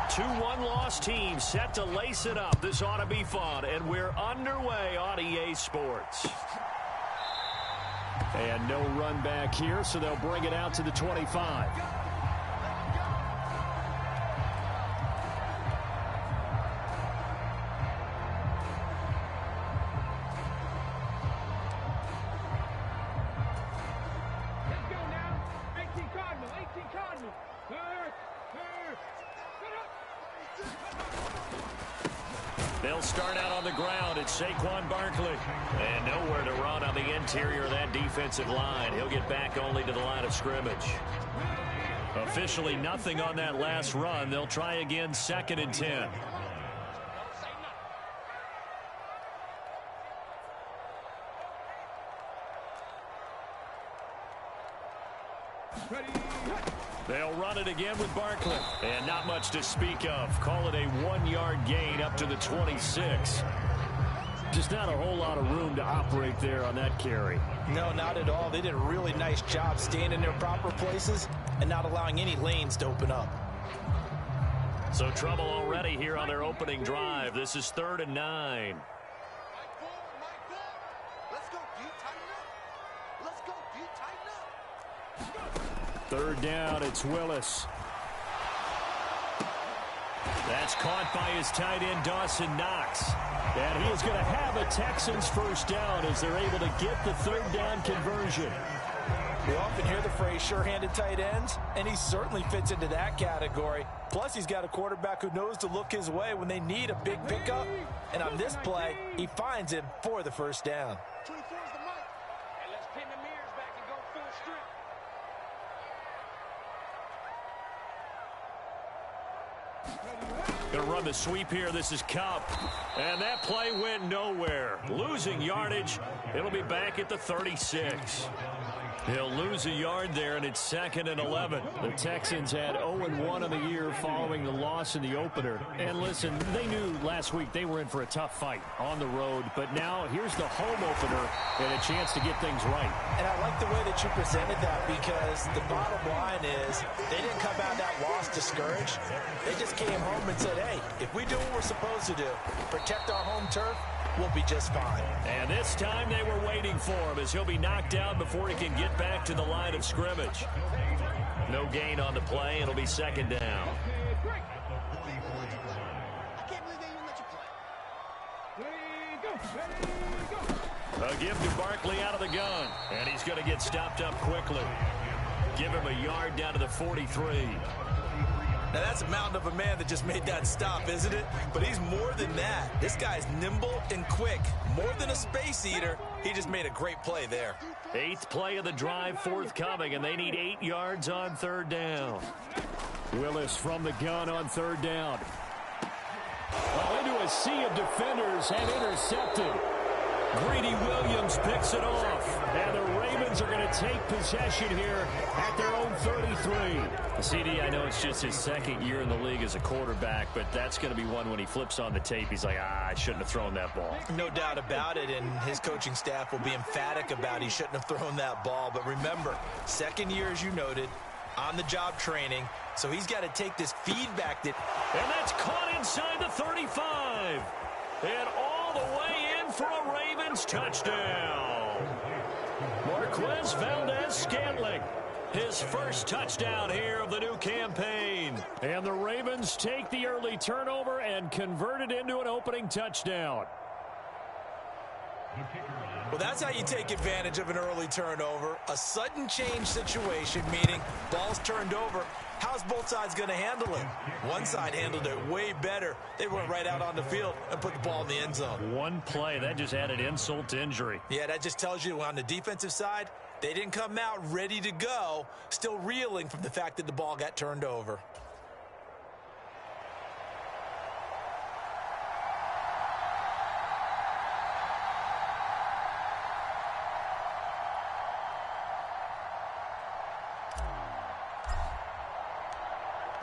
2-1 loss team set to lace it up. This ought to be fun, and we're underway on EA Sports. And no run back here, so they'll bring it out to the 25. They'll start out on the ground. It's Saquon Barkley. And nowhere to run on the interior of that defensive line. He'll get back only to the line of scrimmage. Officially nothing on that last run. They'll try again, 2nd and 10. They'll run it again with Barkley. And not much to speak of. Call it a 1-yard gain up to the 26. Just not a whole lot of room to operate there on that carry. No, not at all. They did a really nice job staying in their proper places and not allowing any lanes to open up. So trouble already here on their opening drive. This is 3rd and 9. Third down, it's Willis. That's caught by his tight end, Dawson Knox. And he is going to have a Texans first down as they're able to get the 3rd down conversion. We often hear the phrase sure-handed tight ends, and he certainly fits into that category. Plus, he's got a quarterback who knows to look his way when they need a big pickup. And on this play, he finds him for the first down. Going to run the sweep here. This is Cup. And that play went nowhere. Losing yardage. It'll be back at the 36. He'll lose a yard there, and it's 2nd and 11. The Texans had 0-1 on the year following the loss in the opener. And listen, they knew last week they were in for a tough fight on the road. But now here's the home opener and a chance to get things right. And I like the way that you presented that, because the bottom line is they didn't come out of that loss discouraged. They just came home and said, hey, if we do what we're supposed to do, protect our home turf, we'll be just fine. And this time they were waiting for him as he'll be knocked down before he can get back to the line of scrimmage. No gain on the play. It'll be 2nd down. A give to Barkley out of the gun. And he's going to get stopped up quickly. Give him a yard down to the 43. Now, that's a mountain of a man that just made that stop, isn't it? But he's more than that. This guy's nimble and quick. More than a space eater, he just made a great play there. 8th play of the drive forthcoming, and they need 8 yards on 3rd down. Willis from the gun on 3rd down. Well, into a sea of defenders and intercepted. Greedy Williams picks it off, and the Ravens are going to take possession here at their own 33. CD, I know it's just his 2nd year in the league as a quarterback, but that's going to be one when he flips on the tape, he's like, I shouldn't have thrown that ball. No doubt about it, and his coaching staff will be emphatic about he shouldn't have thrown that ball. But remember, 2nd year, as you noted, on-the-job training, so he's got to take this feedback. And that's caught inside the 35. And all the way in for a Ravens touchdown. Marquez Valdez-Scantling, his first touchdown here of the new campaign. And the Ravens take the early turnover and convert it into an opening touchdown. Well, that's how you take advantage of an early turnover. A sudden change situation, meaning ball's turned over. How's both sides going to handle it? One side handled it way better. They went right out on the field and put the ball in the end zone. One play, that just added insult to injury. Yeah, that just tells you on the defensive side, they didn't come out ready to go, still reeling from the fact that the ball got turned over.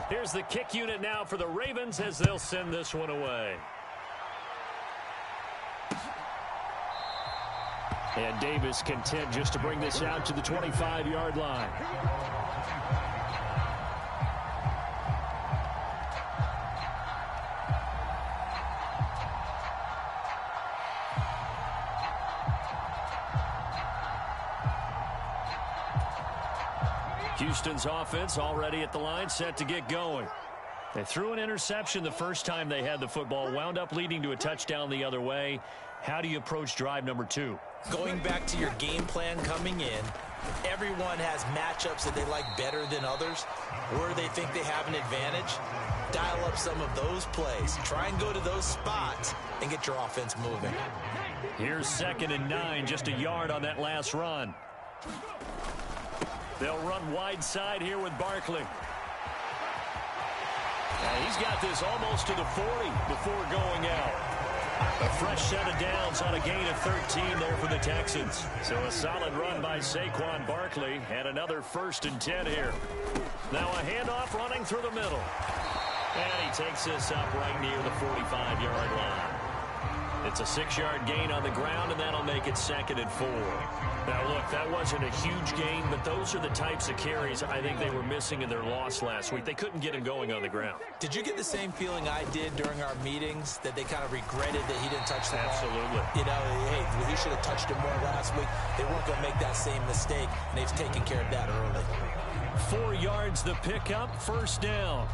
Here's the kick unit now for the Ravens as they'll send this one away. And Davis content just to bring this out to the 25-yard line. Houston's offense already at the line, set to get going. They threw an interception the first time they had the football, wound up leading to a touchdown the other way. How do you approach drive number 2? Going back to your game plan coming in, everyone has matchups that they like better than others, where they think they have an advantage. Dial up some of those plays. Try and go to those spots and get your offense moving. Here's 2nd and 9, just a yard on that last run. They'll run wide side here with Barkley. And he's got this almost to the 40 before going out. A fresh set of downs on a gain of 13 there for the Texans. So a solid run by Saquon Barkley and another 1st and 10 here. Now a handoff running through the middle. And he takes this up right near the 45-yard line. It's a 6-yard gain on the ground, and that'll make it 2nd and 4. Now, look, that wasn't a huge gain, but those are the types of carries I think they were missing in their loss last week. They couldn't get him going on the ground. Did you get the same feeling I did during our meetings, that they kind of regretted that he didn't touch the ball? Absolutely. You know, hey, he should have touched it more last week. They weren't going to make that same mistake, and they've taken care of that early. 4 yards the pickup, 1st down.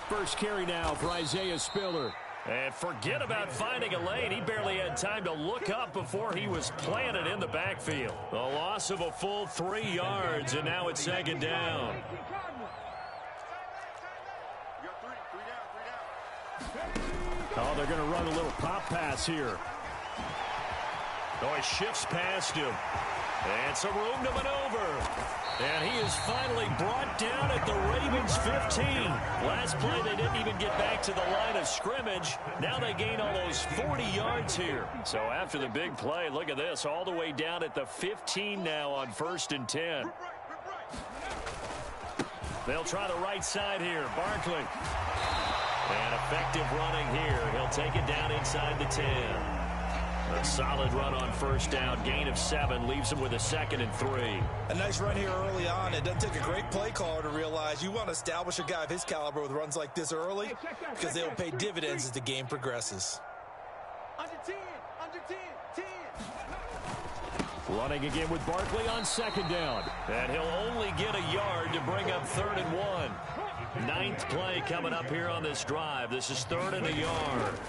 First carry now for Isaiah Spiller. And forget about finding a lane. He barely had time to look up before he was planted in the backfield. The loss of a full 3 yards, and now it's 2nd down. Oh, they're going to run a little pop pass here. Oh, he shifts past him. And some room to maneuver. And he is finally brought down at the Ravens' 15. Last play, they didn't even get back to the line of scrimmage. Now they gain almost 40 yards here. So after the big play, look at this, all the way down at the 15 now on 1st and 10. They'll try the right side here. Barkley. And effective running here. He'll take it down inside the 10. A solid run on 1st down. Gain of 7 leaves him with a 2nd and 3. A nice run here early on. It doesn't take a great play caller to realize you want to establish a guy of his caliber with runs like this early, because they will pay dividends as the game progresses. Under 10, under 10, 10. Running again with Barkley on 2nd down. And he'll only get a yard to bring up 3rd and 1. 9th play coming up here on this drive. This is 3rd and a yard.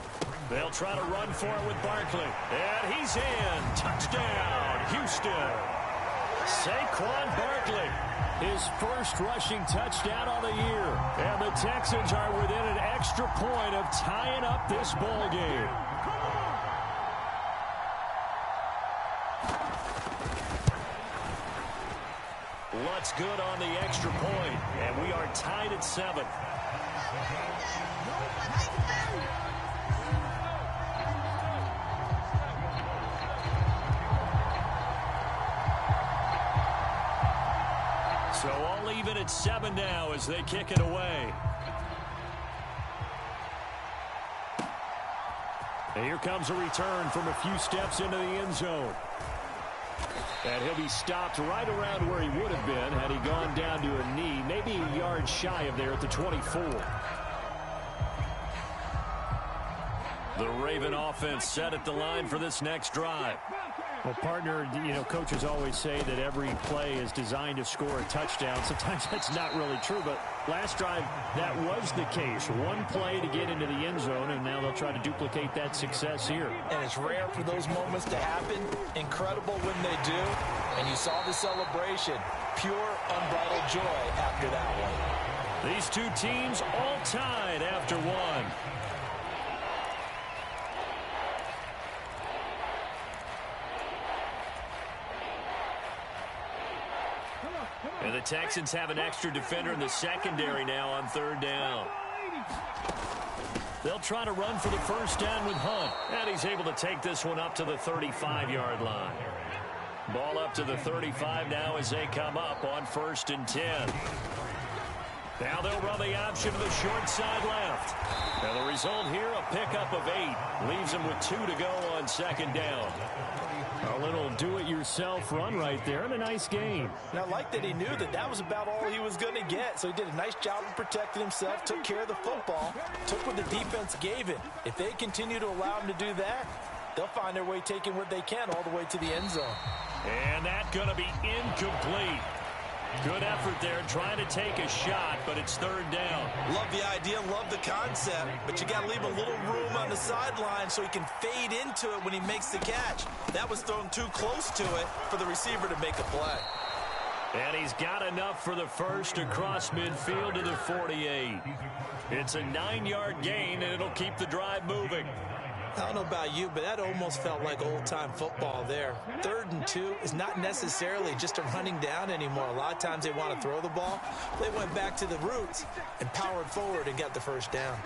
They'll try to run for it with Barkley. And he's in. Touchdown, Houston. Saquon Barkley, his first rushing touchdown on the year. And the Texans are within an extra point of tying up this ball game. What's good on the extra point, and we are tied at 7. So all even at 7 now as they kick it away. And here comes a return from a few steps into the end zone. And he'll be stopped right around where he would have been had he gone down to a knee, maybe a yard shy of there at the 24. The Raven offense set at the line for this next drive. Well, partner, you know, coaches always say that every play is designed to score a touchdown. Sometimes that's not really true, but last drive, that was the case. One play to get into the end zone, and now they'll try to duplicate that success here. And it's rare for those moments to happen. Incredible when they do. And you saw the celebration. Pure, unbridled joy after that one. These two teams all tied after one. And the Texans have an extra defender in the secondary now on 3rd down. They'll try to run for the 1st down with Hunt. And he's able to take this one up to the 35-yard line. Ball up to the 35 now as they come up on 1st and 10. Now they'll run the option to the short side left. And the result here, a pickup of 8. Leaves them with 2 to go on second down. A little do-it-yourself run right there and a nice game. And I like that he knew that that was about all he was going to get. So he did a nice job of protecting himself, took care of the football, took what the defense gave him. If they continue to allow him to do that, they'll find their way taking what they can all the way to the end zone. And that's going to be incomplete. Good effort there trying to take a shot, but it's third down. Love the idea, love the concept, but you got to leave a little room on the sideline so he can fade into it when he makes the catch. That was thrown too close to it for the receiver to make a play. And he's got enough for the first across midfield to the 48. It's a 9-yard gain, and it'll keep the drive moving. I don't know about you, but that almost felt like old-time football there. 3rd and 2 is not necessarily just a running down anymore. A lot of times they want to throw the ball. They went back to the roots and powered forward and got the first down.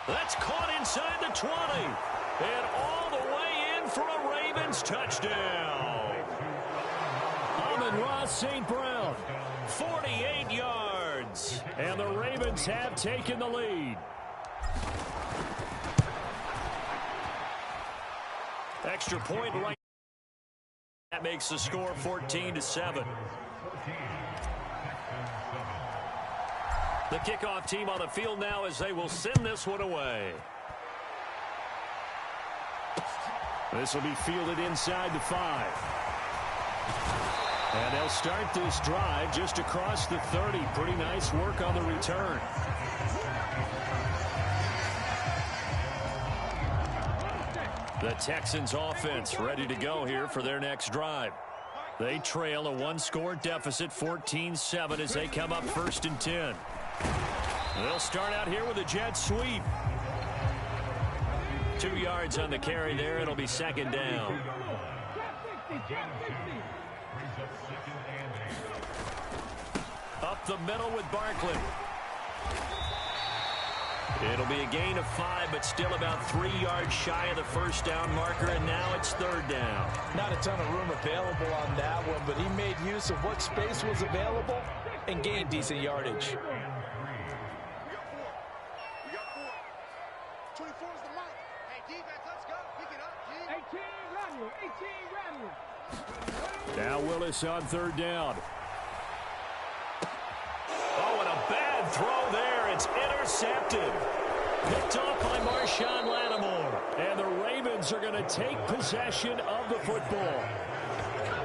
That's caught inside the 20. And all the way in for a Ravens touchdown. Amon-Ra St. Brown, 48 yards. And the Ravens have taken the lead. Extra point right. That makes the score 14-7. The kickoff team on the field now as they will send this one away. This will be fielded inside the 5. And they'll start this drive just across the 30. Pretty nice work on the return. The Texans offense ready to go here for their next drive. They trail a 1-score deficit, 14-7 as they come up 1st and 10. They'll start out here with a jet sweep. 2 yards on the carry there. It'll be second down. Up the middle with Barkley. It'll be a gain of 5, but still about 3 yards shy of the first down marker, and now it's third down. Not a ton of room available on that one, but he made use of what space was available and gained decent yardage. We got 4. 24 is the mark. Hey, defense, let's go. Pick it up, G. 18 Randall. Now Willis on third down. Oh, and a bad throw there. It's intercepted. Picked off by Marshawn Lattimore. And the Ravens are going to take possession of the football.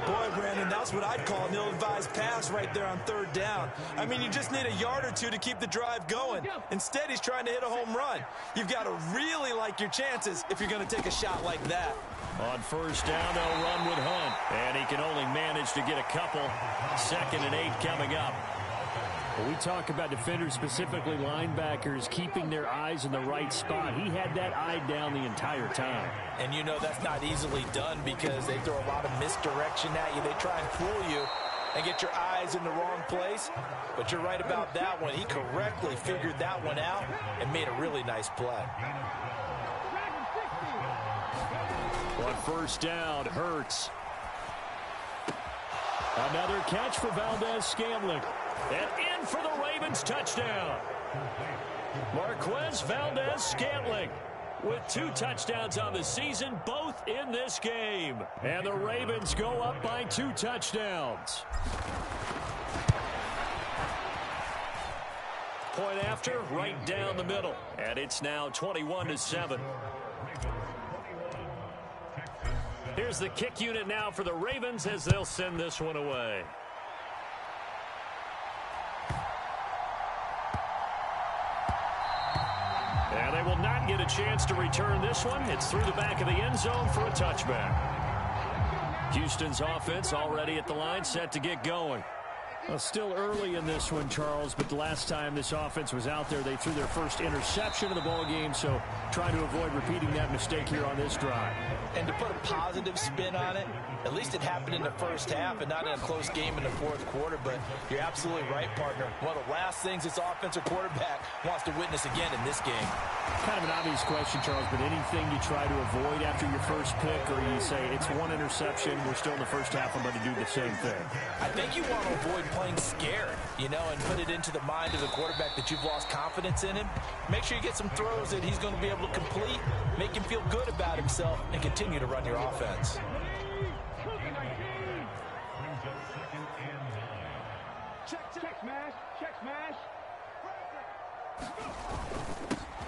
Boy, Brandon, that's what I'd call an ill-advised pass right there on third down. I mean, you just need a yard or two to keep the drive going. Instead, he's trying to hit a home run. You've got to really like your chances if you're going to take a shot like that. On first down, they'll run with Hunt. And he can only manage to get a couple. 2nd and 8 coming up. We talk about defenders, specifically linebackers, keeping their eyes in the right spot. He had that eye down the entire time. And you know that's not easily done because they throw a lot of misdirection at you. They try and fool you and get your eyes in the wrong place. But you're right about that one. He correctly figured that one out and made a really nice play. On first down, Hurts. Another catch for Valdez-Scantling. And in for the Ravens touchdown. Marquez Valdez-Scantling with 2 touchdowns on the season, both in this game. And the Ravens go up by 2 touchdowns. Point after, right down the middle. And it's now 21-7. Here's the kick unit now for the Ravens as they'll send this one away. And they will not get a chance to return this one. It's through the back of the end zone for a touchback. Houston's offense already at the line, set to get going. Well, still early in this one, Charles, but the last time this offense was out there, they threw their first interception of the ball game, so trying to avoid repeating that mistake here on this drive. And to put a positive spin on it, at least it happened in the first half and not in a close game in the fourth quarter, but you're absolutely right, partner. One of the last things this offensive quarterback wants to witness again in this game. Kind of an obvious question, Charles, but anything you try to avoid after your first pick, or you say it's one interception, we're still in the first half, I'm going to do the same thing? I think you want to avoid playing scared, you know, and put it into the mind of the quarterback that you've lost confidence in him. Make sure you get some throws that he's going to be able to complete, make him feel good about himself, and continue to run your offense.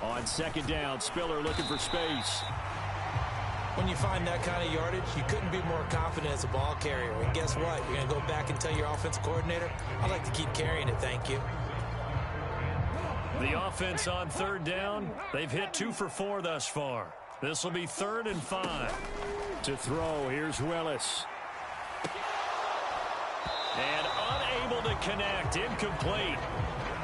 On second down, Spiller looking for space. When you find that kind of yardage, you couldn't be more confident as a ball carrier. And guess what? You're going to go back and tell your offensive coordinator, I'd like to keep carrying it, thank you. The offense on third down, they've hit 2 for 4 thus far. This will be 3rd and 5. To throw, here's Willis. And unable to connect, incomplete.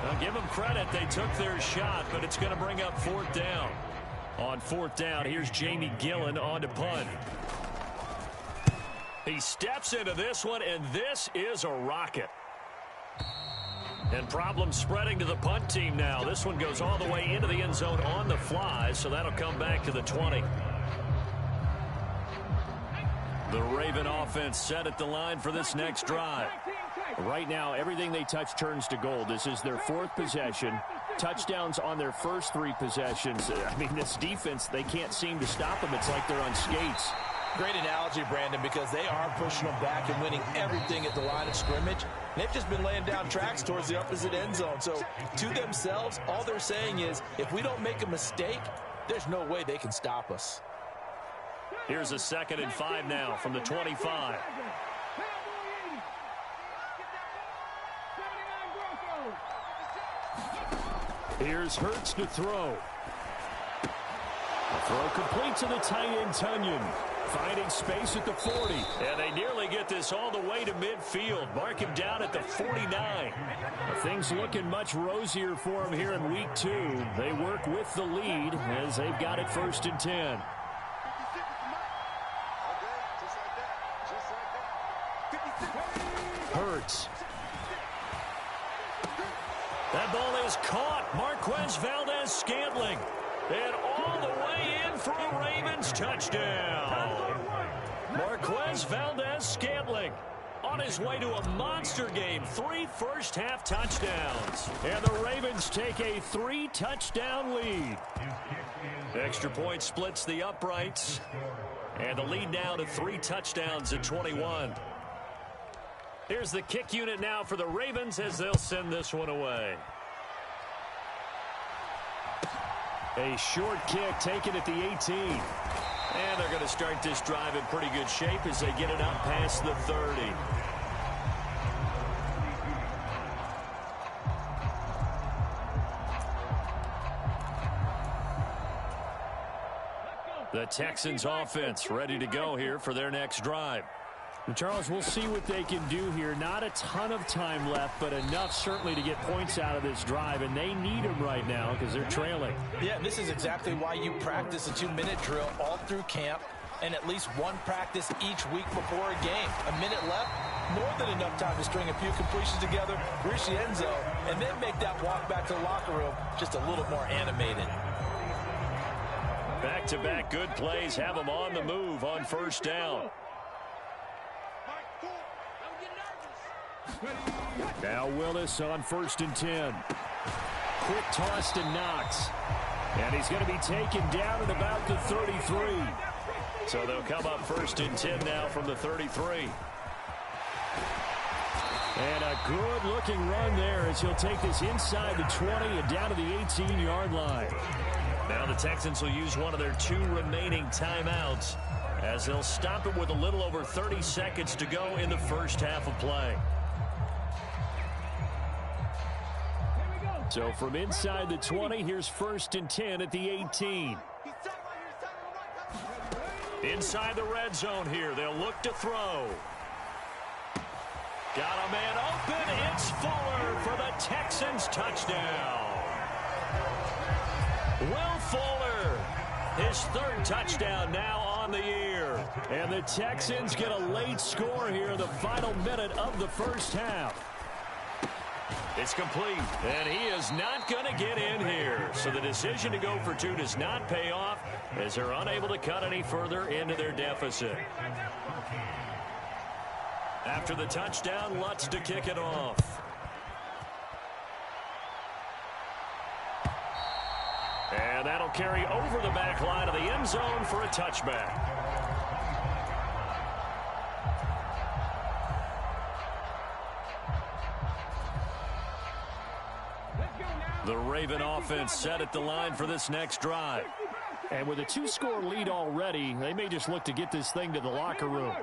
Now give them credit, they took their shot, but it's going to bring up 4th down. On 4th down, here's Jamie Gillen on to punt. He steps into this one, and this is a rocket. And problems spreading to the punt team now. This one goes all the way into the end zone on the fly, so that'll come back to the 20. The Raven offense set at the line for this next drive. Right now, everything they touch turns to gold. This is their 4th possession. Touchdowns on their first 3 possessions. I mean, this defense, they can't seem to stop them. It's like they're on skates. Great analogy, Brandon, because they are pushing them back and winning everything at the line of scrimmage. They've just been laying down tracks towards the opposite end zone. So to themselves, all they're saying is, if we don't make a mistake, there's no way they can stop us. Here's a 2nd and 5 now from the 25. Here's Hurts to throw. The throw complete to the tight end, Tunyon. Finding space at the 40. And they nearly get this all the way to midfield. Mark him down at the 49. Things looking much rosier for him here in week 2. They work with the lead as they've got it 1st and 10. Hurts. That ball is caught. Marquez Valdez-Scantling. And all the way in for a Ravens touchdown. Marquez Valdez-Scantling on his way to a monster game. 3 first-half touchdowns. And the Ravens take a 3-touchdown lead. Extra point splits the uprights. And the lead now to 3 touchdowns at 21. Here's the kick unit now for the Ravens as they'll send this one away. A short kick taken at the 18. And they're going to start this drive in pretty good shape as they get it up past the 30. The Texans offense ready to go here for their next drive. Charles, we'll see what they can do here. Not a ton of time left, but enough certainly to get points out of this drive, and they need them right now because they're trailing. Yeah, this is exactly why you practice a 2-minute drill all through camp and at least one practice each week before a game. A minute left, more than enough time to string a few completions together, reach the end zone, and then make that walk back to the locker room just a little more animated. Back-to-back good plays have them on the move on 1st down. Now Willis on 1st and 10. Quick toss to Knox. And he's going to be taken down at about the 33. So they'll come up 1st and 10 now from the 33. And a good-looking run there as he'll take this inside the 20 and down to the 18-yard line. Now the Texans will use one of their 2 remaining timeouts as they'll stop it with a little over 30 seconds to go in the first half of play. So from inside the 20, here's 1st and 10 at the 18. Inside the red zone here, they'll look to throw. Got a man open. It's Fuller for the Texans touchdown. Will Fuller, his 3rd touchdown now on the year. And the Texans get a late score here in the final minute of the first half. It's complete, and he is not going to get in here. So the decision to go for 2 does not pay off as they're unable to cut any further into their deficit. After the touchdown, Lutz to kick it off. And that'll carry over the back line of the end zone for a touchback. The Raven offense set at the line for this next drive. And with a 2-score lead already, they may just look to get this thing to the locker room.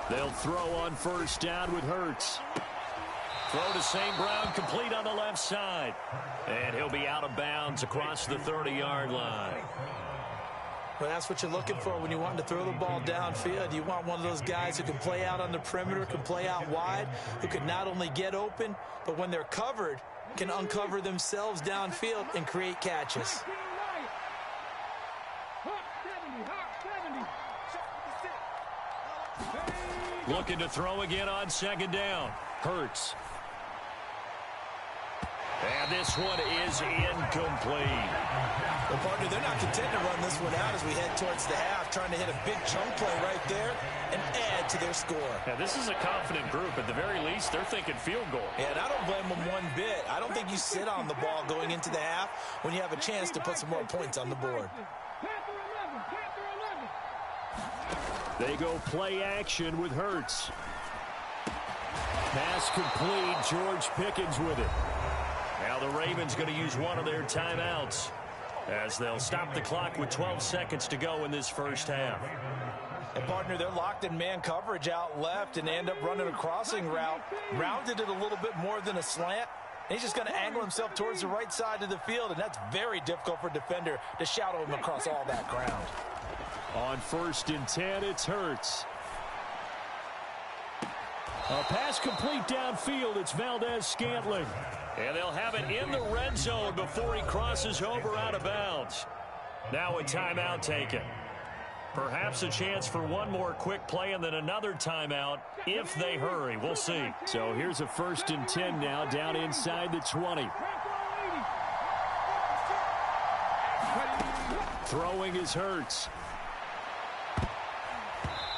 They'll throw on first down with Hurts. Throw to St. Brown, complete on the left side. And he'll be out of bounds across the 30-yard line. Well, that's what you're looking for when you want to throw the ball downfield. You want one of those guys who can play out on the perimeter, can play out wide, who can not only get open, but when they're covered, can uncover themselves downfield and create catches. Looking to throw again on second down. Hurts. And this one is incomplete. Well, partner, they're not content to run this one out as we head towards the half, trying to hit a big chunk play right there and add to their score. Yeah, this is a confident group. At the very least, they're thinking field goal. Yeah, and I don't blame them one bit. I don't think you sit on the ball going into the half when you have a chance to put some more points on the board. They go play action with Hurts. Pass complete. George Pickens with it. Now the Ravens going to use one of their timeouts as they'll stop the clock with 12 seconds to go in this first half. And partner, they're locked in man coverage out left and they end up running a crossing route. Rounded it a little bit more than a slant. He's just going to angle himself towards the right side of the field, and that's very difficult for a defender to shadow him across all that ground. On 1st and 10, it's Hurts. A pass complete downfield. It's Valdez-Scantling. And they'll have it in the red zone before he crosses over out of bounds. Now a timeout taken. Perhaps a chance for one more quick play and then another timeout if they hurry. We'll see. So here's a 1st and 10 now down inside the 20. Throwing is Hurts.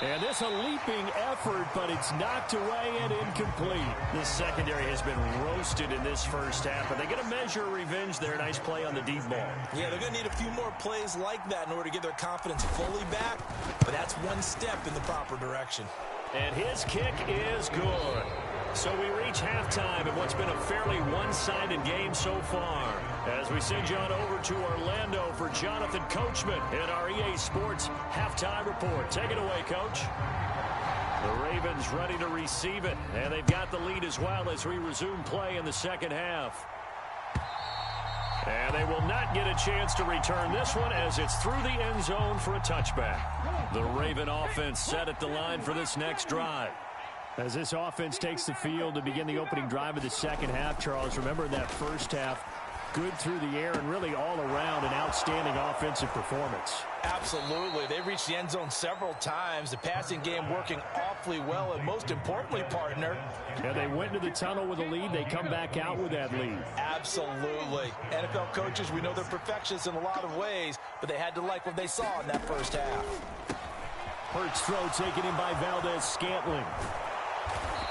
And this a leaping effort, but it's knocked away and incomplete. This secondary has been roasted in this first half, but they get a measure of revenge there. Nice play on the deep ball. Yeah, they're going to need a few more plays like that in order to get their confidence fully back, but that's one step in the proper direction. And his kick is good. So we reach halftime in what's been a fairly one-sided game so far. As we send you on over to Orlando for Jonathan Coachman in our EA Sports Halftime Report. Take it away, Coach. The Ravens ready to receive it, and they've got the lead as well as we resume play in the second half. And they will not get a chance to return this one as it's through the end zone for a touchback. The Raven offense set at the line for this next drive. As this offense takes the field to begin the opening drive of the second half, Charles, remember in that first half, good through the air and really all around an outstanding offensive performance. Absolutely. They reached the end zone several times. The passing game working awfully well, and most importantly, partner. Yeah, they went into the tunnel with a lead. They come back out with that lead. Absolutely. NFL coaches, we know they're perfectionists in a lot of ways, but they had to like what they saw in that first half. Hurts throw taken in by Valdez-Scantling.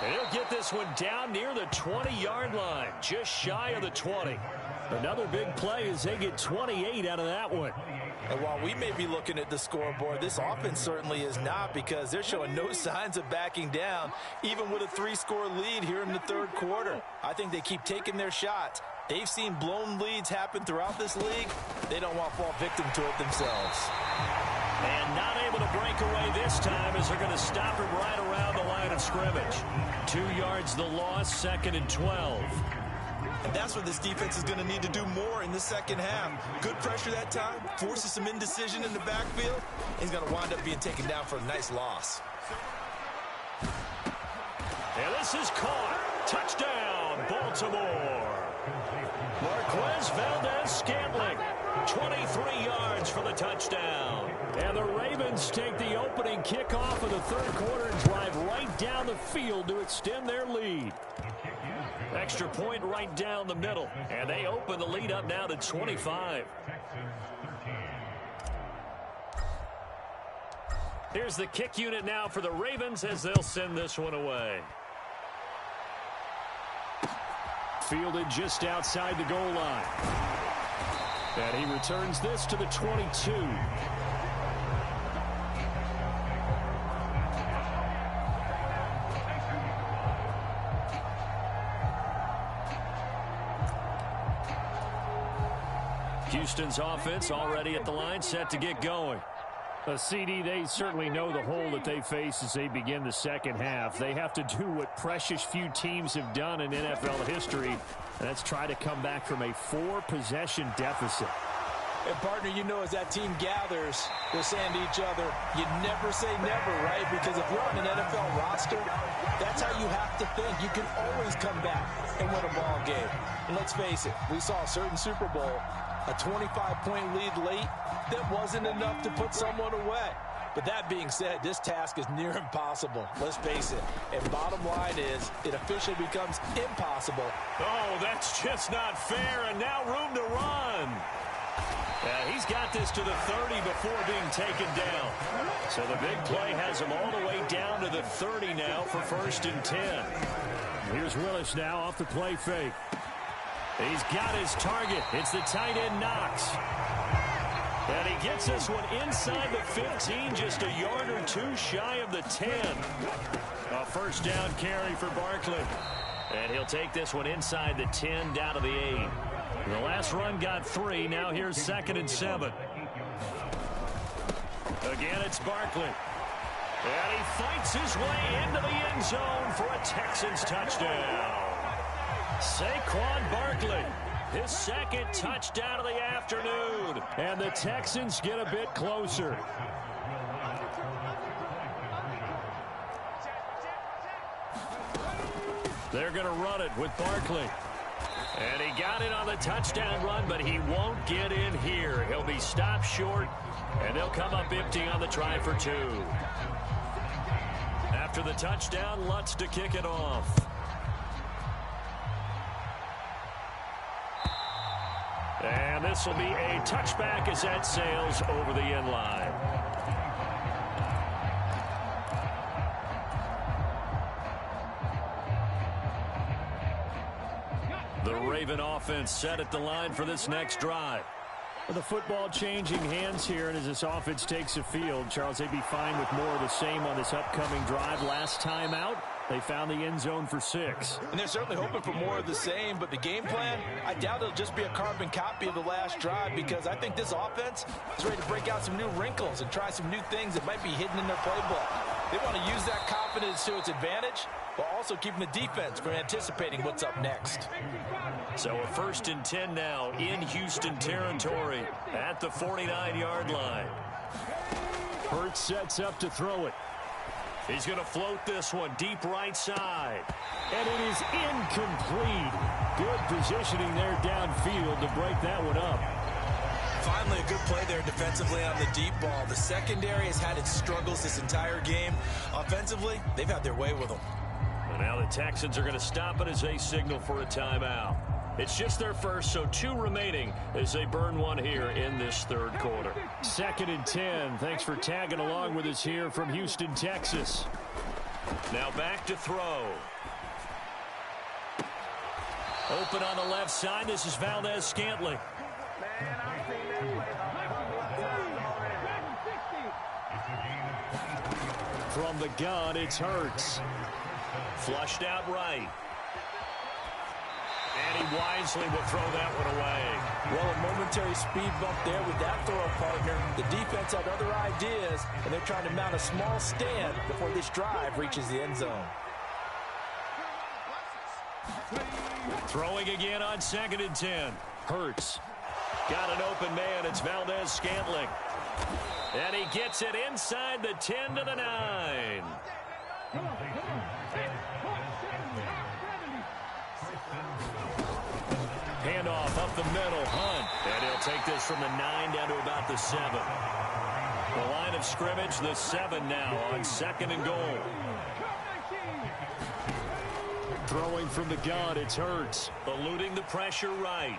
And he'll get this one down near the 20-yard line, just shy of the 20. Another big play as they get 28 out of that one. And while we may be looking at the scoreboard, this offense certainly is not, because they're showing no signs of backing down, even with a 3-score lead here in the third quarter. I think they keep taking their shots. They've seen blown leads happen throughout this league. They don't want to fall victim to it themselves. And not able to break away this time as they're going to stop him right around the line of scrimmage. 2 yards the loss, 2nd and 12. And that's what this defense is going to need to do more in the second half. Good pressure that time, forces some indecision in the backfield. He's going to wind up being taken down for a nice loss. And this is caught. Touchdown, Baltimore. Marquez Valdez-Scantling. 23 yards for the touchdown. And the Ravens take the opening kickoff of the third quarter and drive right down the field to extend their lead. Extra point right down the middle, and they open the lead up now to 25. Here's the kick unit now for the Ravens as they'll send this one away. Fielded just outside the goal line. And he returns this to the 22. Houston's offense already at the line, set to get going. CD, they certainly know the hole that they face as they begin the second half. They have to do what precious few teams have done in NFL history, and that's try to come back from a 4-possession deficit. And, partner, you know, as that team gathers, they're saying to each other, you never say never, right? Because if you're on an NFL roster, that's how you have to think. You can always come back and win a ball game. And let's face it, we saw a certain Super Bowl, a 25-point lead late, that wasn't enough to put someone away. But that being said, this task is near impossible. Let's face it. And bottom line is, it officially becomes impossible. Oh, that's just not fair. And now room to run. He's got this to the 30 before being taken down. So the big play has him all the way down to the 30 now for 1st and 10. Here's Willis now off the play fake. He's got his target. It's the tight end Knox. And he gets this one inside the 15, just a yard or two shy of the 10. A first down carry for Barkley. And he'll take this one inside the 10 down to the 8. The last run got 3. Now here's 2nd and 7. Again, it's Barkley. And he fights his way into the end zone for a Texans touchdown. Saquon Barkley, his 2nd touchdown of the afternoon. And the Texans get a bit closer. They're going to run it with Barkley. And he got it on the touchdown run, but he won't get in here. He'll be stopped short, and they'll come up empty on the try for 2. After the touchdown, Lutz to kick it off. And this will be a touchback as that sails over the end line. The Raven offense set at the line for this next drive. With the football changing hands here, and as this offense takes the field, Charles, they'd be fine with more of the same on this upcoming drive. Last time out, they found the end zone for 6. And they're certainly hoping for more of the same, but the game plan, I doubt it'll just be a carbon copy of the last drive, because I think this offense is ready to break out some new wrinkles and try some new things that might be hidden in their playbook. They want to use that confidence to its advantage, while also keeping the defense from anticipating what's up next. So a 1st and 10 now in Houston territory at the 49-yard line. Hurts sets up to throw it. He's going to float this one deep right side. And it is incomplete. Good positioning there downfield to break that one up. Finally, a good play there defensively on the deep ball. The secondary has had its struggles this entire game. Offensively, they've had their way with them. And now the Texans are going to stop it as they signal for a timeout. It's just their first, so 2 remaining as they burn one here in this third quarter. 2nd and 10. Thanks for tagging along with us here from Houston, Texas. Now back to throw. Open on the left side. This is Valdez-Scantling. From the gun, it's Hurts. Flushed out right. And he wisely will throw that one away. Well, a momentary speed bump there with that throw partner. The defense had other ideas, and they're trying to mount a small stand before this drive reaches the end zone. Throwing again on 2nd and 10. Hurts. Got an open man. It's Valdez-Scantling. And he gets it inside the 10 to the 9. Handoff up the middle. Hunt. And he'll They'll take this from the 9 down to about the 7. The line of scrimmage, the 7 now on 2nd and goal. Throwing from the gun, it's Hurts. Eluding the pressure right.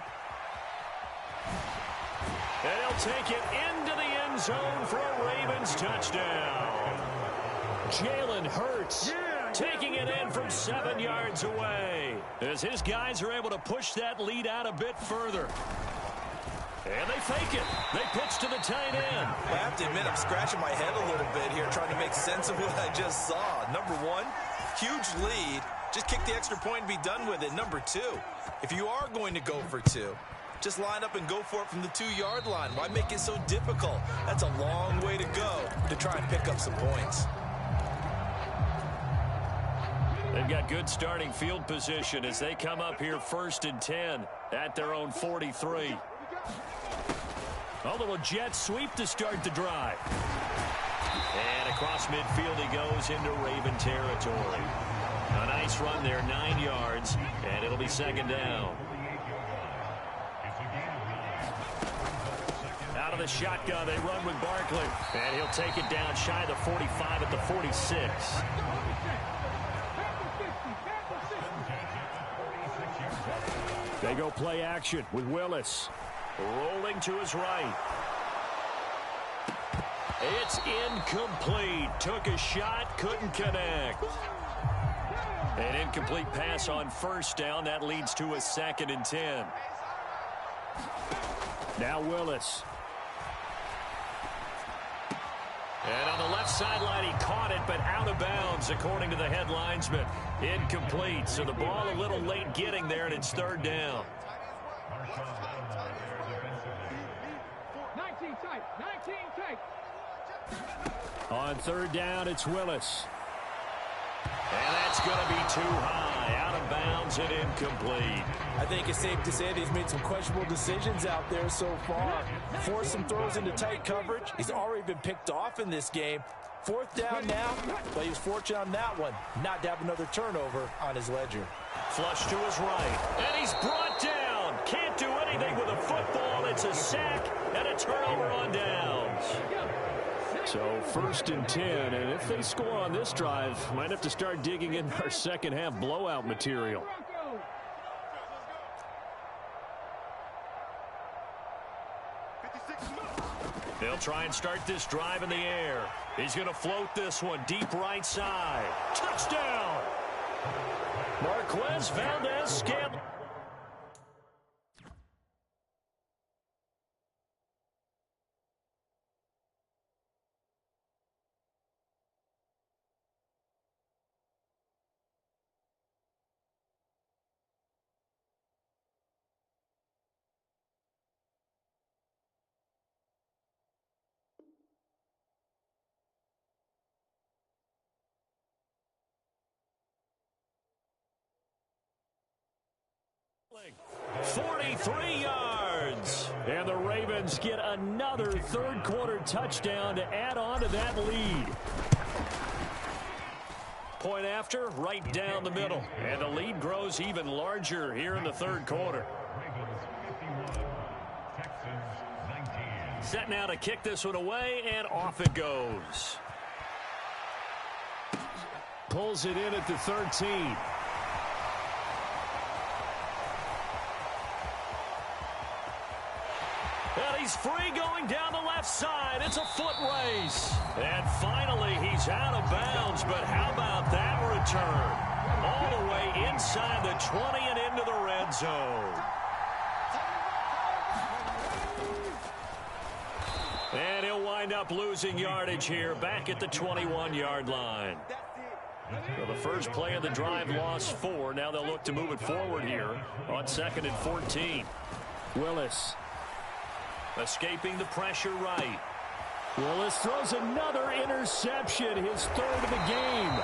And he'll take it into the end zone for a Ravens touchdown. Jalen Hurts taking it in from 7 yards away as his guys are able to push that lead out a bit further. And they fake it. They pitch to the tight end. I have to admit, I'm scratching my head a little bit here trying to make sense of what I just saw. Number one, huge lead. Just kick the extra point and be done with it. Number two, if you are going to go for two, just line up and go for it from the 2-yard line. Why make it so difficult? That's a long way to go to try and pick up some points. They've got good starting field position as they come up here 1st and 10 at their own 43. A little jet sweep to start the drive. And across midfield he goes into Raven territory. A nice run there, 9 yards, and it'll be 2nd down. Out of the shotgun, they run with Barkley. And he'll take it down shy of the 45 at the 46. They go play action with Willis. Rolling to his right. It's incomplete. Took a shot, couldn't connect. An incomplete pass on 1st down. That leads to a 2nd and 10. Now Willis. And on the left sideline, he caught it, but out of bounds, according to the head linesman. Incomplete. So the ball a little late getting there, and it's 3rd down. 19 tight. 19 tight. On 3rd down, it's Willis. And that's going to be too high. Out of bounds and incomplete. I think it's safe to say that he's made some questionable decisions out there so far. Forced some throws into tight coverage. He's already been picked off in this game. 4th down now, but he was fortunate on that one not to have another turnover on his ledger. Flush to his right. And he's brought down. Can't do anything with a football. It's a sack and a turnover on downs. So 1st and 10, and if they score on this drive, might have to start digging in our second half blowout material. They'll try and start this drive in the air. He's going to float this one deep right side. Touchdown! Marquez Valdez-Scantling. .43 yards. And the Ravens get another 3rd quarter touchdown to add on to that lead. Point after, right down the middle. And the lead grows even larger here in the 3rd quarter. Set now to kick this one away, and off it goes. Pulls it in at the 13. And he's free going down the left side. It's a foot race. And finally, he's out of bounds. But how about that return? All the way inside the 20 and into the red zone. And he'll wind up losing yardage here back at the 21-yard line. So the first play of the drive lost 4. Now they'll look to move it forward here on 2nd and 14. Willis. Escaping the pressure right. Willis throws another interception, his 3rd of the game.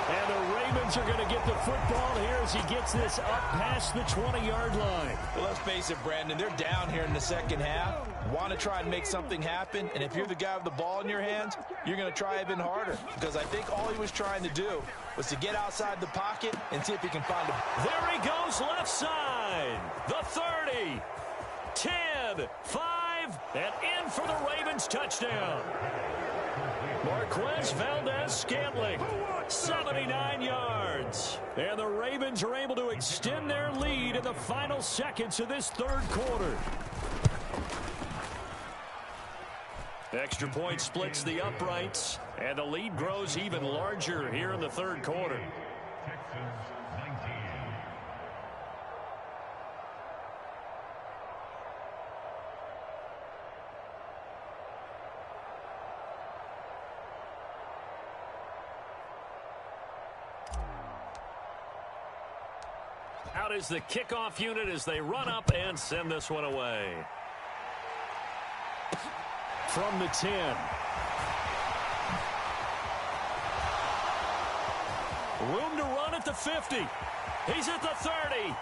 And the Ravens are going to get the football here as he gets this up past the 20-yard line. Well, let's face it, Brandon, they're down here in the second half. Want to try and make something happen, and if you're the guy with the ball in your hands, you're going to try even harder, because I think all he was trying to do was to get outside the pocket and see if he can find a... There he goes left side. The 30. 10, 5, and in for the Ravens touchdown. Marquez Valdez-Scantling, 79 yards. And the Ravens are able to extend their lead in the final seconds of this third quarter. Extra point splits the uprights, and the lead grows even larger here in the third quarter. Out is the kickoff unit as they run up and send this one away. From the 10. Room to run at the 50. He's at the 30.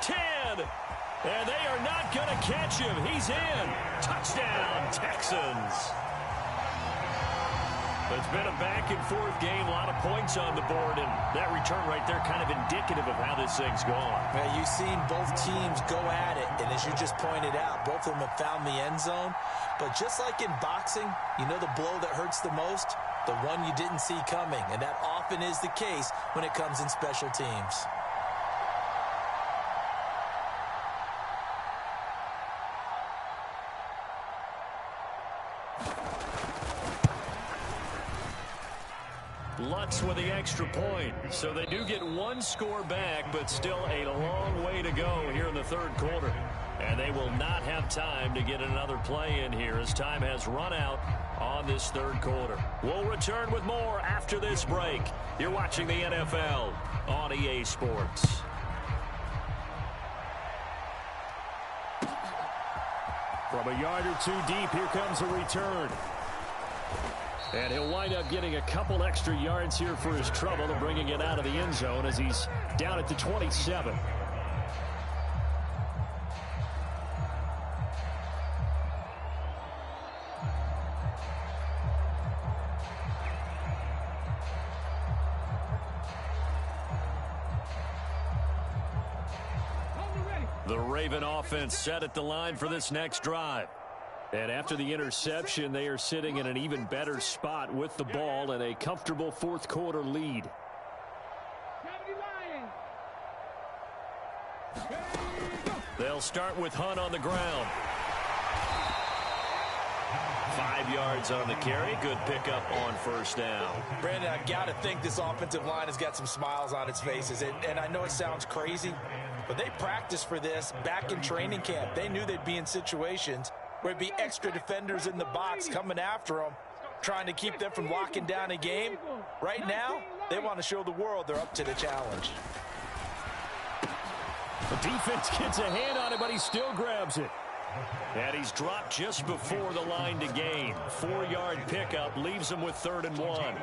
10. And they are not going to catch him. He's in. Touchdown, Texans. It's been a back-and-forth game, a lot of points on the board, and that return right there kind of indicative of how this thing's going. Yeah, you've seen both teams go at it, and as you just pointed out, both of them have found the end zone. But just like in boxing, you know the blow that hurts the most? The one you didn't see coming, and that often is the case when it comes in special teams. Lutz with the extra point. So they do get one score back, but still a long way to go here in the third quarter. And they will not have time to get another play in here as time has run out on this third quarter. We'll return with more after this break. You're watching the NFL on EA Sports. From a yard or two deep, here comes a return. And he'll wind up getting a couple extra yards here for his trouble and bringing it out of the end zone as he's down at the 27. The Raven offense set at the line for this next drive. And after the interception, they are sitting in an even better spot with the ball and a comfortable fourth quarter lead. They'll start with Hunt on the ground. 5 yards on the carry. Good pickup on first down. Brandon, I've got to think this offensive line has got some smiles on its faces. And I know it sounds crazy, but they practiced for this back in training camp. They knew they'd be in situations where it'd be extra defenders in the box coming after them, trying to keep them from locking down a game. Right now, they want to show the world they're up to the challenge. The defense gets a hand on it, but he still grabs it. And he's dropped just before the line to gain. 4-yard pickup leaves him with 3rd and 1.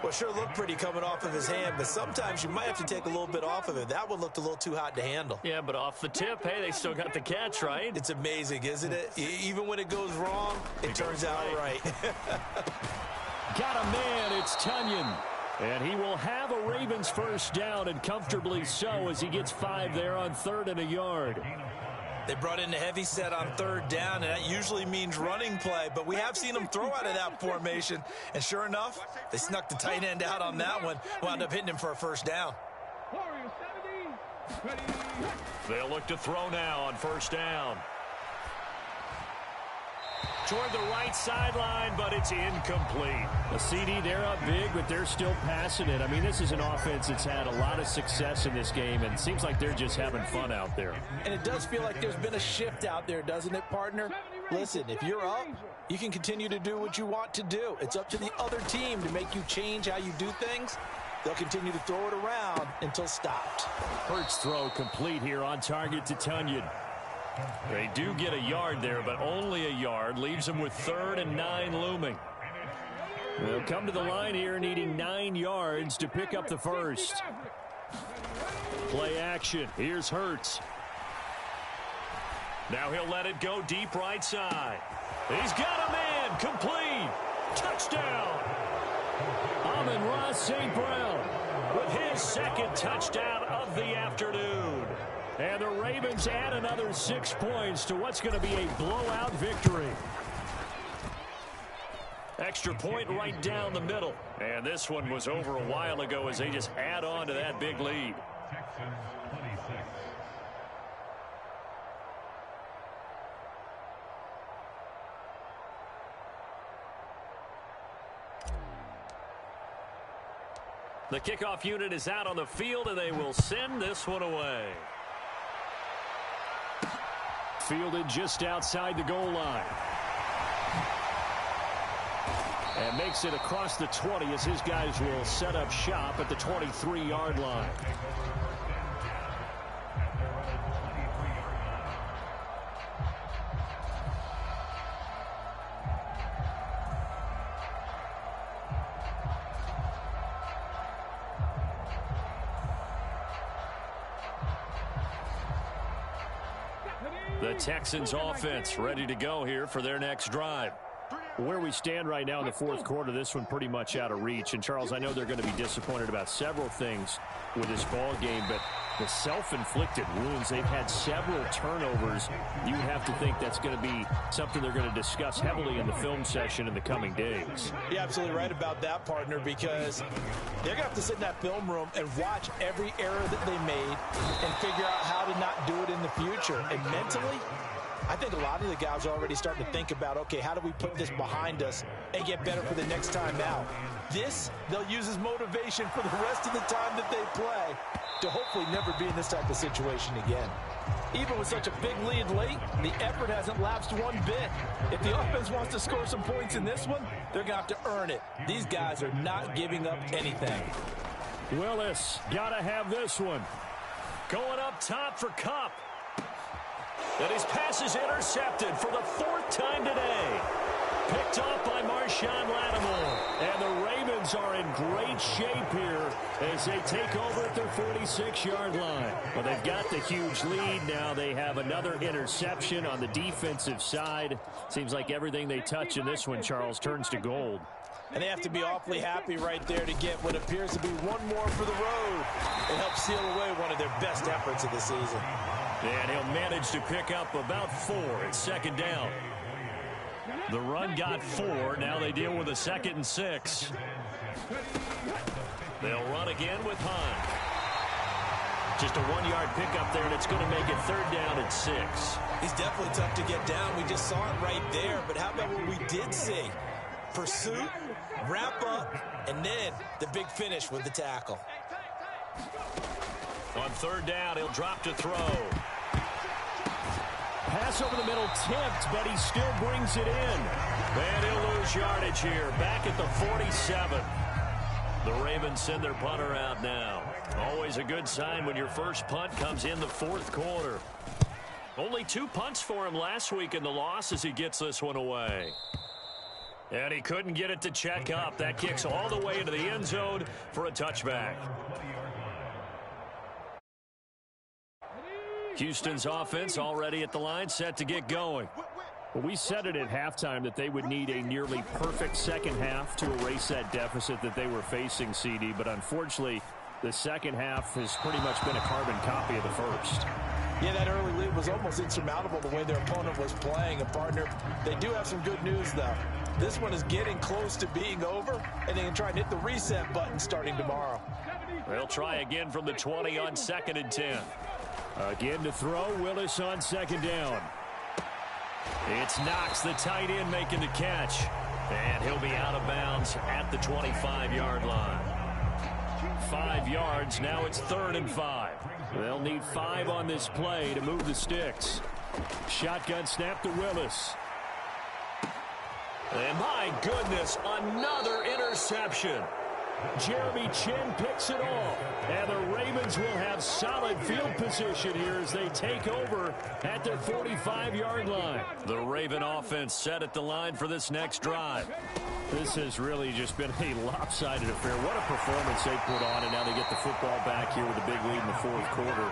Well, sure looked pretty coming off of his hand, but sometimes you might have to take a little bit off of it. That one looked a little too hot to handle. Yeah, but off the tip, hey, they still got the catch, right? It's amazing, isn't it? Even when it goes wrong, it turns out right. Got a man, it's Tunyon. And he will have a Ravens first down, and comfortably so, as he gets 5 there on 3rd and a yard. They brought in the heavy set on 3rd down, and that usually means running play, but we have seen them throw out of that formation, and sure enough, they snuck the tight end out on that one, wound up hitting him for a first down. They'll look to throw now on first down. Toward the right sideline, but it's incomplete. A CD, they're up big, but they're still passing it. I mean, this is an offense that's had a lot of success in this game, and it seems like they're just having fun out there. And it does feel like there's been a shift out there, doesn't it, partner? Listen, if you're up, you can continue to do what you want to do. It's up to the other team to make you change how you do things. They'll continue to throw it around until stopped. Hurts throw complete here on target to Tunyon. They do get a yard there, but only a yard. Leaves them with 3rd and 9 looming. They'll come to the line here needing 9 yards to pick up the first. Play action. Here's Hurts. Now he'll let it go deep right side. He's got a man. Complete. Touchdown. Amon-Ra St. Brown with his 2nd touchdown of the afternoon. And the Ravens add another 6 points to what's going to be a blowout victory. Extra point right down the middle. And this one was over a while ago as they just add on to that big lead. The kickoff unit is out on the field, and they will send this one away. Fielded just outside the goal line. And makes it across the 20 as his guys will set up shop at the 23-yard line. The Texans offense ready to go here for their next drive. Where we stand right now in the fourth quarter, this one pretty much out of reach. And, Charles, I know they're going to be disappointed about several things with this ball game, but the self-inflicted wounds, they've had several turnovers. You have to think that's going to be something they're going to discuss heavily in the film session in the coming days. You're absolutely right about that, partner, because they're going to have to sit in that film room and watch every error that they made and figure out how to not do it in the future. And mentally, I think a lot of the guys are already starting to think about, okay, how do we put this behind us and get better for the next time out? This, they'll use as motivation for the rest of the time that they play to hopefully never be in this type of situation again. Even with such a big lead late, the effort hasn't lapsed one bit. If the offense wants to score some points in this one, they're going to have to earn it. These guys are not giving up anything. Willis, got to have this one. Going up top for Kupp. And his pass is intercepted for the fourth time today. Picked off by Marshawn Lattimore. And the Ravens are in great shape here as they take over at their 46-yard line. Well, they've got the huge lead. Now they have another interception on the defensive side. Seems like everything they touch in this one, Charles, turns to gold. And they have to be awfully happy right there to get what appears to be one more for the road. It helps seal away one of their best efforts of the season. And he'll manage to pick up about 4 at second down. The run got 4. Now they deal with a 2nd and 6. They'll run again with Hunt. Just a 1-yard pickup there, and it's going to make it 3rd down at 6. He's definitely tough to get down. We just saw it right there. But how about what we did see? Pursuit, wrap up, and then the big finish with the tackle. On 3rd down, he'll drop to throw. Pass over the middle tipped, but he still brings it in. And he'll lose yardage here, back at the 47. The Ravens send their punter out now. Always a good sign when your first punt comes in the fourth quarter. Only 2 punts for him last week in the loss as he gets this one away. And he couldn't get it to check up. That kicks all the way into the end zone for a touchback. Houston's offense already at the line, set to get going. Well, we said it at halftime that they would need a nearly perfect second half to erase that deficit that they were facing, CD. But unfortunately, the second half has pretty much been a carbon copy of the first. Yeah, that early lead was almost insurmountable the way their opponent was playing. And, partner, they do have some good news, though. This one is getting close to being over, and they can try and hit the reset button starting tomorrow. They'll try again from the 20 on 2nd and 10. Again to throw, Willis on 2nd down. It's Knox, the tight end, making the catch. And he'll be out of bounds at the 25-yard line. 5 yards, now it's 3rd and 5. They'll need 5 on this play to move the sticks. Shotgun snap to Willis. And my goodness, another interception. Jeremy Chin picks it off. And the Ravens will have solid field position here as they take over at their 45-yard line. The Raven offense set at the line for this next drive. This has really just been a lopsided affair. What a performance they put on, and now they get the football back here with a big lead in the fourth quarter.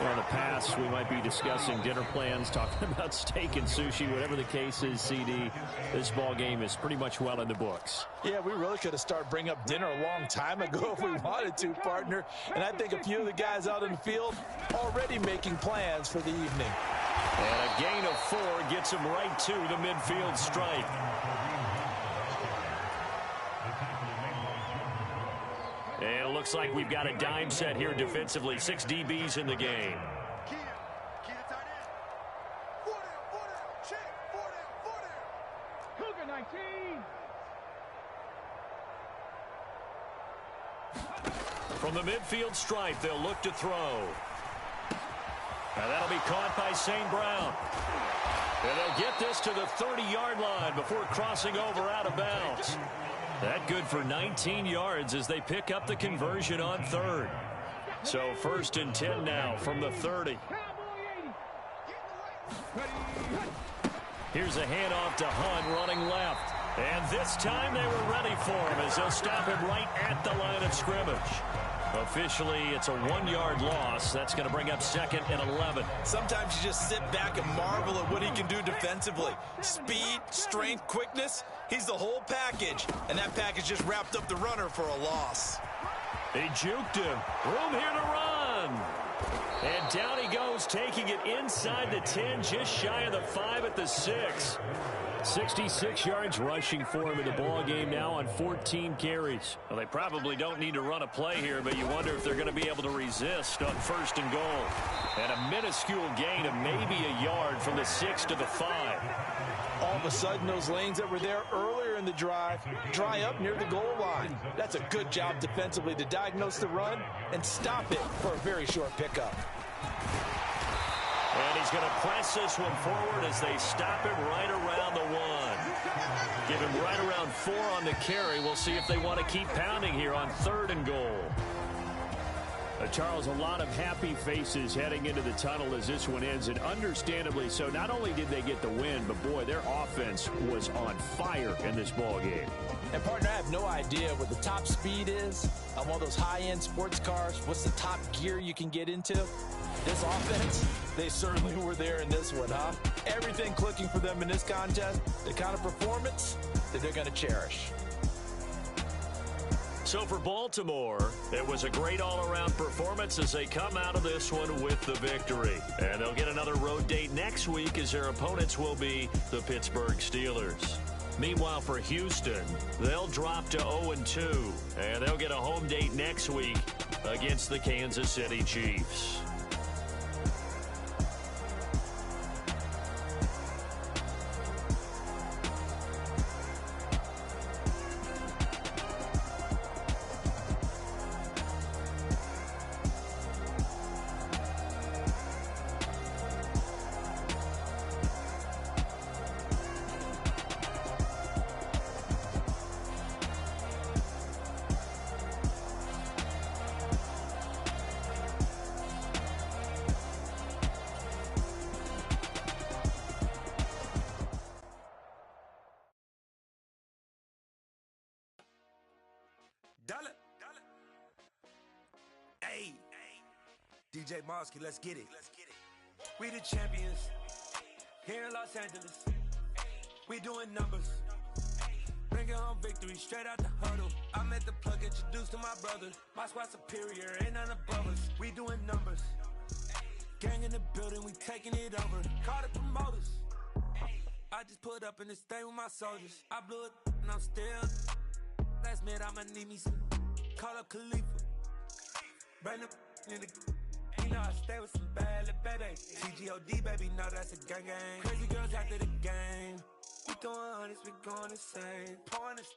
Well, in the past, we might be discussing dinner plans, talking about steak and sushi, whatever the case is, CD. This ball game is pretty much well in the books. Yeah, we really could have started bringing up dinner a long time ago if we wanted to, partner. And I think a few of the guys out in the field already making plans for the evening. And a gain of 4 gets him right to the midfield stripe. And it looks like we've got a dime set here defensively. 6 DBs in the game. Cougar 19. From the midfield stripe, they'll look to throw. And that'll be caught by St. Brown. And they'll get this to the 30-yard line before crossing over out of bounds. That good for 19 yards as they pick up the conversion on 3rd. So 1st and 10 now from the 30. Here's a handoff to Hunt running left. And this time they were ready for him as they'll stop him right at the line of scrimmage. Officially, it's a 1-yard loss. That's going to bring up 2nd and 11. Sometimes you just sit back and marvel at what he can do defensively. Speed, strength, quickness. He's the whole package. And that package just wrapped up the runner for a loss. They juked him. Room here to run. And down he goes, taking it inside the 10, just shy of the 5 at the 6. 66 yards rushing for him in the ball game now on 14 carries. Well, they probably don't need to run a play here, but you wonder if they're going to be able to resist on 1st and goal. And a minuscule gain of maybe a yard from the 6 to the 5. All of a sudden, those lanes that were there earlier in the drive dry up near the goal line. That's a good job defensively to diagnose the run and stop it for a very short pickup. And he's going to press this one forward as they stop him right around the 1. Give him right around 4 on the carry. We'll see if they want to keep pounding here on 3rd and goal. Charles, a lot of happy faces heading into the tunnel as this one ends, and understandably so. Not only did they get the win, but boy, their offense was on fire in this ball game. And partner, I have no idea what the top speed is on one of those high-end sports cars. What's the top gear you can get into? This offense, they certainly were there in this one, huh? Everything clicking for them in this contest, the kind of performance that they're going to cherish. So for Baltimore, it was a great all-around performance as they come out of this one with the victory. And they'll get another road date next week as their opponents will be the Pittsburgh Steelers. Meanwhile, for Houston, they'll drop to 0-2, and they'll get a home date next week against the Kansas City Chiefs. Hey, DJ Mosky, let's get it. We the champions here in Los Angeles. We doing numbers. Bringing home victory straight out the huddle. I met the plug, introduced to my brother. My squad superior, ain't none above us. We doing numbers. Gang in the building, we taking it over. Call the promoters. I just put up in this thing with my soldiers. I blew it and I'm still. Last minute I'ma need me some. Call up Khalifa. Bring them in the. You know I stay with some bad little baby. TGOD baby, know that's a gang gang. Crazy girls after the game. We throwing hundreds, we going insane. Pouring this.